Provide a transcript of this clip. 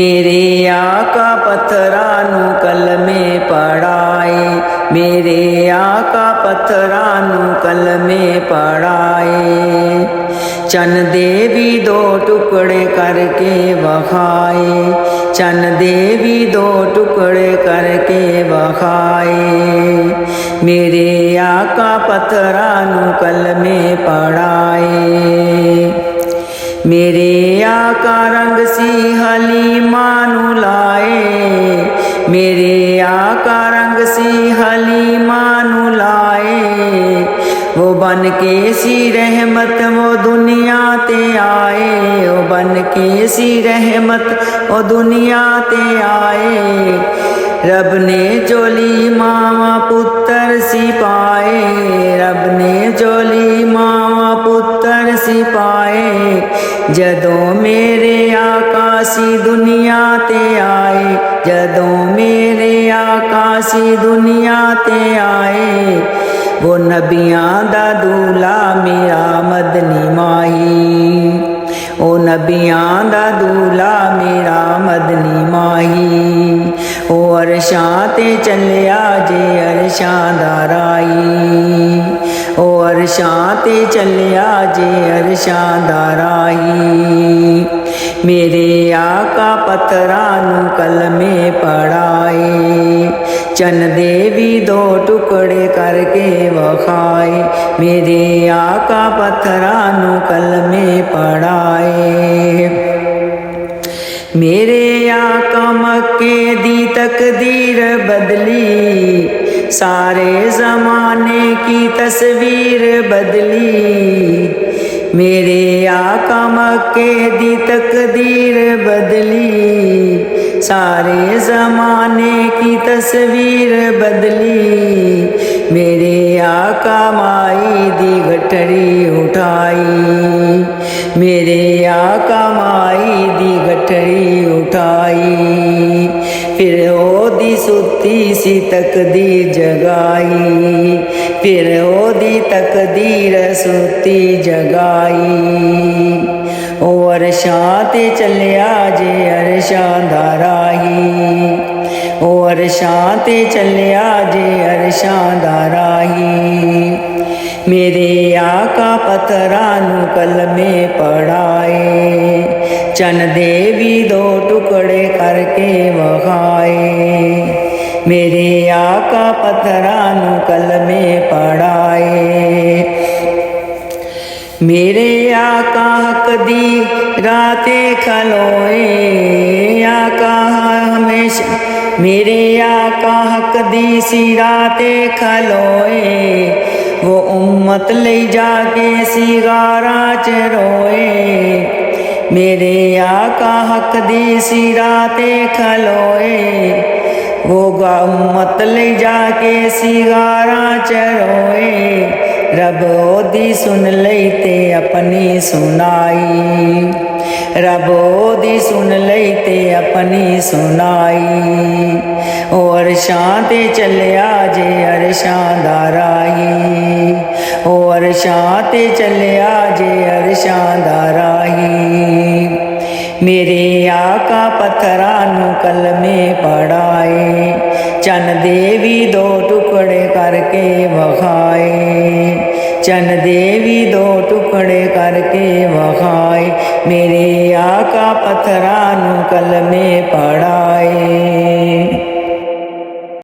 मेरे आका पत्थरां नूं कलमे पढ़ाए, मेरे आका पत्थरां नूं कलमे पढ़ाए। चन दे भी दो टुकड़े करके वखाए, चन दे भी दो टुकड़े करके वखाए। मेरे आका पत्थरां नूं कलमे पढ़ाए। मेरे आका रंग सी हलीमा नूं लाए, मेरे आका रंग सी हलीमा नूं लाए। वो बन के सी रहमत वो दुनिया ते आए, वो बन के सी रहमत वो दुनिया ते आए। रब ने चोली मावा पुत्र सी पाए, रब ने चोली मावा पुत्र सी पाए। जदों मेरे आका सी दुनिया ते आए, जदों मेरे आका सी दुनिया ते आए। वो नबियां दा दूल्हा मेरा मदनी माही, ओ नबियां दा दूल्हा मेरा मदनी माही। ओ अरशां ते चलिया जे अरशां दा राही, ओ अरशां ते चलिया जे अरशां दा राही। मेरे आका पत्थरां नूं कलमे पढ़ाए, चन दे भी दो टुकड़े करके वखाए। मेरे आका पत्थरां नूं कलमे पढ़ाए। मेरे आका मक्के दी तकदीर बदली, सारे ज़माने की तस्वीर बदली। मेरे आका मक्के दी तकदीर बदली, सारे ज़माने की तस्वीर बदली। मेरे आका माई दी गठरी उठाई, मेरे आका माई दी गठरी उठाई। फिर ओदी सुती सी तकदीर जगाई, फिर ओदी तकदीर सुती जगाई। ओ अरशां ते चलिया जे अरशां दा राही, ओ अरशां ते चलिया जे अरशां दा राही। मेरे आका पत्थरां नूं कलमे पढ़ाए, चन दे भी दो टुकड़े करके वखाए। मेरे आका पत्थरां नूं कलमे पढ़ाए। मेरे आका हक दी राते खलोए, आका हमेशा मेरे आका हक दी सी राते खलोए। वो उम्मत ले जाके सी गारां च रोए। मेरे आका हक दी सी राते खलोए। वो उम्मत ले जाके सी गारां च रोए। रब ओदी सुन लई ते अपनी सुनाई, रब ओदी सुन लई ते अपनी सुनाई। ओ अरशां ते चलिया जे अरशां दा राही, ओ अरशां ते चलिया जे अरशां दा राही। मेरे आका पत्थरां नूं कलमे पढ़ाए, चन दे भी दो टुकड़े करके वखाए, चन दे भी दो टुकड़े करके वखाए। मेरे आका पत्थरां नूं कलमे पढ़ाए।